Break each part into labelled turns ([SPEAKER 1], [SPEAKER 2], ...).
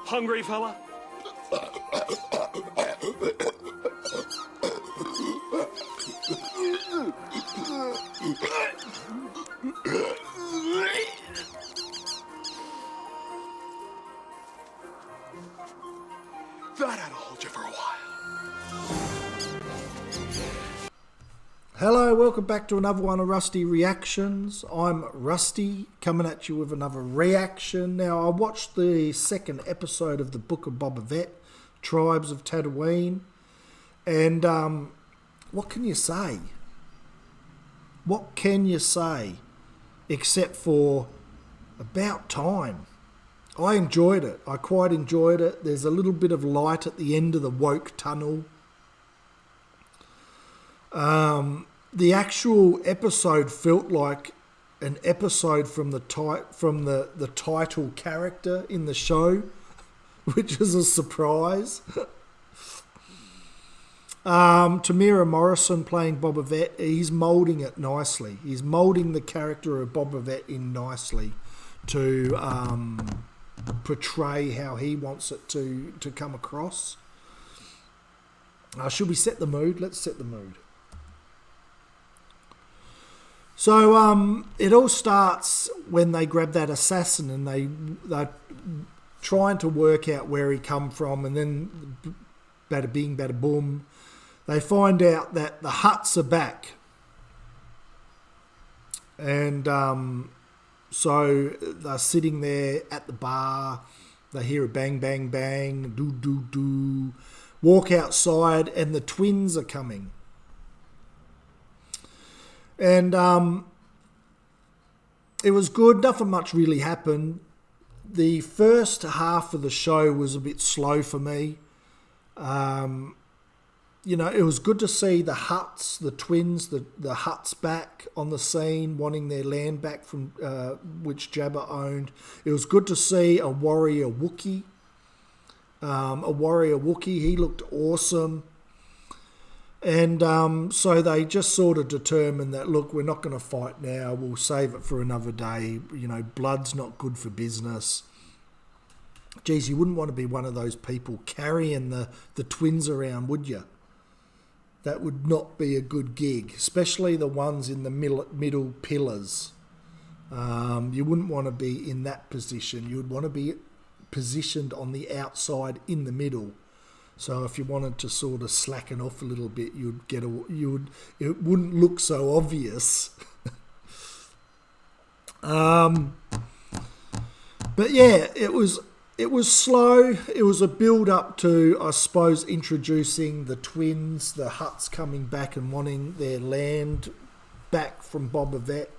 [SPEAKER 1] Hungry, fella? That ought to hold you for a while.
[SPEAKER 2] Hello, welcome back to another one of Rusty Reactions. I'm Rusty, coming at you with another reaction. Now, I watched the second episode of the Book of Boba Fett, Tribes of Tatooine, and what can you say? What can you say except for about time? I enjoyed it. I quite enjoyed it. There's a little bit of light at the end of the woke tunnel. The actual episode felt like an episode from the title character in the show, which is a surprise. Temuera Morrison playing Boba Fett, he's moulding it nicely. He's moulding the character of Boba Fett in nicely to portray how he wants it to come across. Should we set the mood? Let's set the mood. So it all starts when they grab that assassin and they're trying to work out where he come from, and then bada bing, bada boom, they find out that the Hutts are back. And so they're sitting there at the bar, they hear a bang, bang, bang, do, do, do, walk outside, and the twins are coming. And it was good. Nothing much really happened. The first half of the show was a bit slow for me. It was good to see the Hutts, the twins, the Hutts back on the scene, wanting their land back from which Jabba owned. It was good to see a warrior Wookiee. He looked awesome. And so they just sort of determined that, look, we're not going to fight now. We'll save it for another day. Blood's not good for business. Geez, you wouldn't want to be one of those people carrying the twins around, would you? That would not be a good gig, especially the ones in the middle pillars. You wouldn't want to be in that position. You would want to be positioned on the outside in the middle. So if you wanted to sort of slacken off a little bit, it wouldn't look so obvious. But yeah, it was slow. It was a build up to, I suppose, introducing the twins, the Hutts coming back and wanting their land back from Boba Fett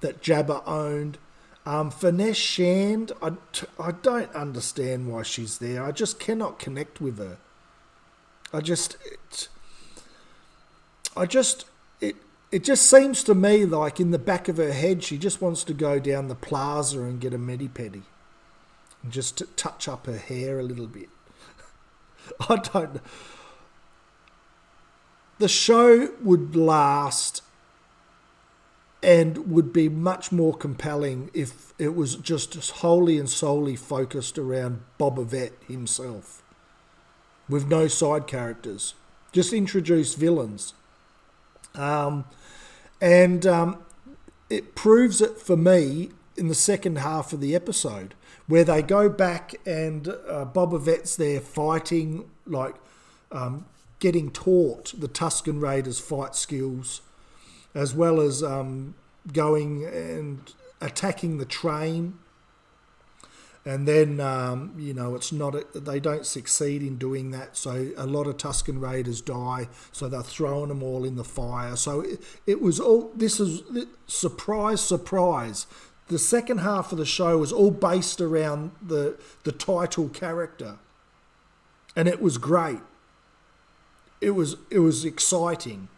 [SPEAKER 2] that Jabba owned. Fennec Shand, I don't understand why she's there. I just cannot connect with her. It just seems to me like in the back of her head she just wants to go down the plaza and get a medi-pedi and just touch up her hair a little bit. I don't know. The show would last and would be much more compelling if it was just wholly and solely focused around Boba Fett himself, with no side characters. Just introduce villains. It proves it for me in the second half of the episode, where they go back and Boba Fett's there fighting, getting taught the Tusken Raiders' fight skills, as well as going and attacking the train. And then, they don't succeed in doing that. So a lot of Tusken Raiders die. So they're throwing them all in the fire. So it was all, this is, surprise, surprise. The second half of the show was all based around the title character. And it was great. It was exciting.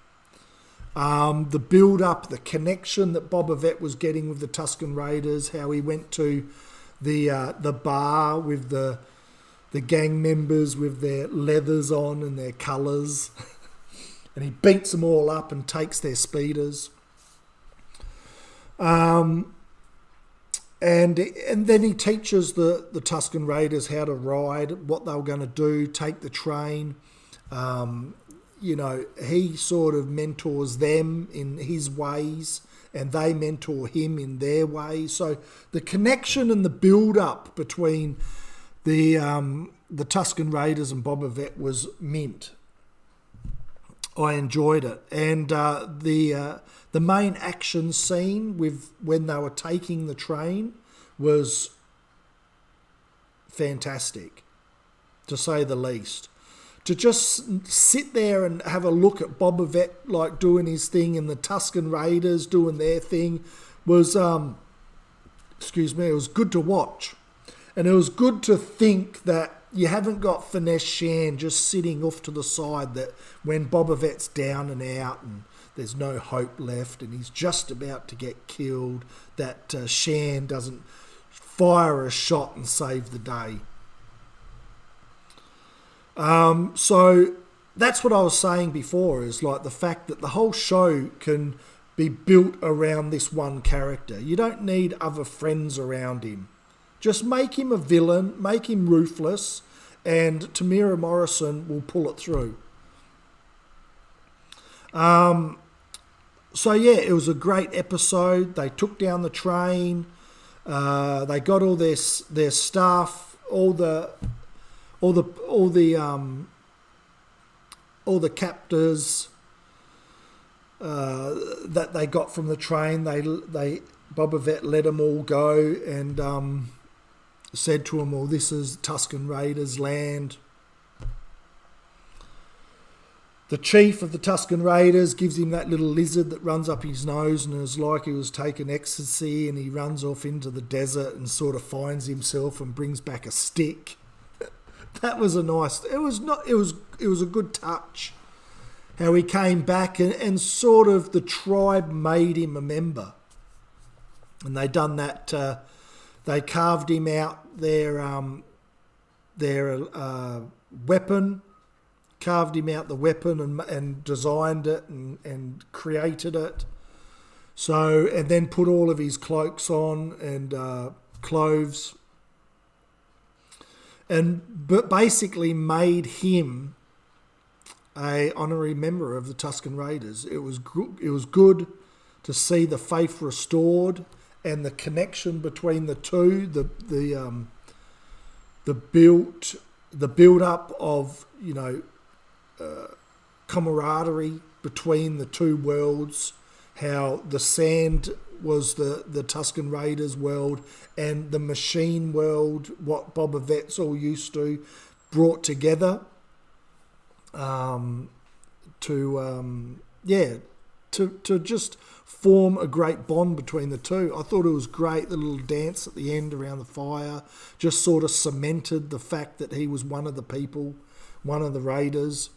[SPEAKER 2] The build-up, the connection that Boba Fett was getting with the Tusken Raiders, how he went to the bar with the gang members with their leathers on and their colours, and he beats them all up and takes their speeders. And then he teaches the Tusken Raiders how to ride, what they were going to do, take the train. He sort of mentors them in his ways, and they mentor him in their ways. So the connection and the build-up between the Tusken Raiders and Boba Fett was mint. I enjoyed it. And the main action scene when they were taking the train was fantastic, to say the least. To just sit there and have a look at Boba Fett like doing his thing and the Tusken Raiders doing their thing was, it was good to watch. And it was good to think that you haven't got Fennec Shand just sitting off to the side, that when Boba Fett's down and out and there's no hope left and he's just about to get killed, that Shand doesn't fire a shot and save the day. So that's what I was saying before, is like the fact that the whole show can be built around this one character. You don't need other friends around him. Just make him a villain, make him ruthless, and Temuera Morrison will pull it through. So yeah, it was a great episode. They took down the train. They got all their stuff, all the captors that they got from the train. Boba Fett let them all go and said to them, "Well, this is Tusken Raiders' land." The chief of the Tusken Raiders gives him that little lizard that runs up his nose, and it's like he was taking ecstasy, and he runs off into the desert and sort of finds himself and brings back a stick. That was a nice. It was a good touch. How he came back and sort of the tribe made him a member, and they done that. They carved him out their weapon, carved him out the weapon and designed it and created it. So, and then put all of his cloaks on and clothes, but basically made him a honorary member of the Tusken Raiders. It was good to see the faith restored and the connection between the two, the build up of camaraderie between the two worlds. How the sand was the Tusken Raiders world, and the machine world, what Boba Fett's all used to, brought together to just form a great bond between the two. I thought it was great. The little dance at the end around the fire just sort of cemented the fact that he was one of the people, one of the Raiders,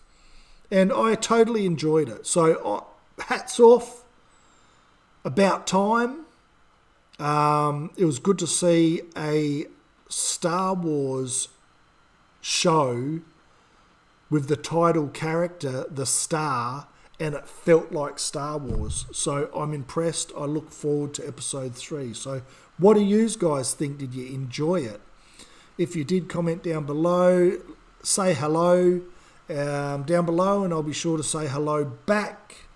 [SPEAKER 2] and I totally enjoyed it. So hats off. About time. It was good to see a Star Wars show with the title character, the Star, and it felt like Star Wars. So I'm impressed. I look forward to episode 3. So what do you guys think? Did you enjoy it? If you did, comment down below. Say hello down below, and I'll be sure to say hello back.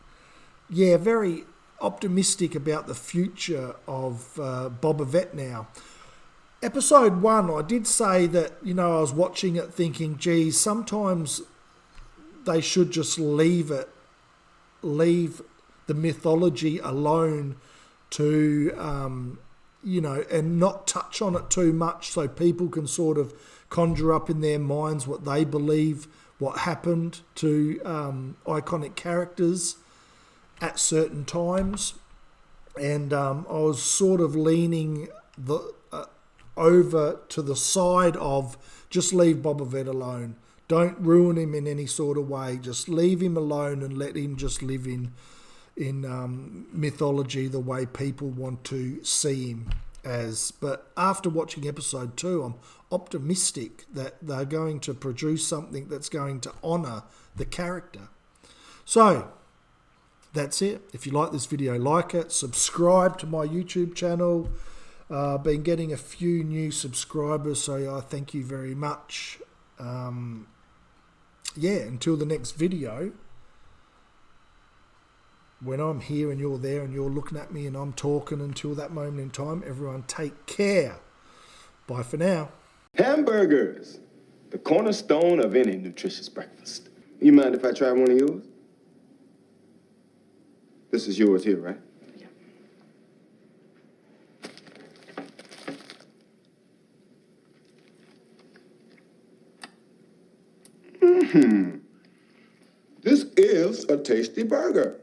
[SPEAKER 2] Yeah, very optimistic about the future of Boba Fett now. Episode 1, I did say that, I was watching it thinking, geez, sometimes they should just leave the mythology alone to, and not touch on it too much, so people can sort of conjure up in their minds what they believe, what happened to iconic characters at certain times. And I was sort of leaning over to the side of just leave Boba Fett alone. Don't ruin him in any sort of way. Just leave him alone and let him just live in mythology the way people want to see him as. But after watching episode 2, I'm optimistic that they're going to produce something that's going to honour the character. So that's it. If you like this video, like it, subscribe to my YouTube channel. Been getting a few new subscribers, so I thank you very much. Until the next video, when I'm here and you're there and you're looking at me and I'm talking, until that moment in time, everyone take care. Bye for now.
[SPEAKER 1] Hamburgers, the cornerstone of any nutritious breakfast. You mind if I try one of yours? This is yours here, right? Yeah. This is a tasty burger.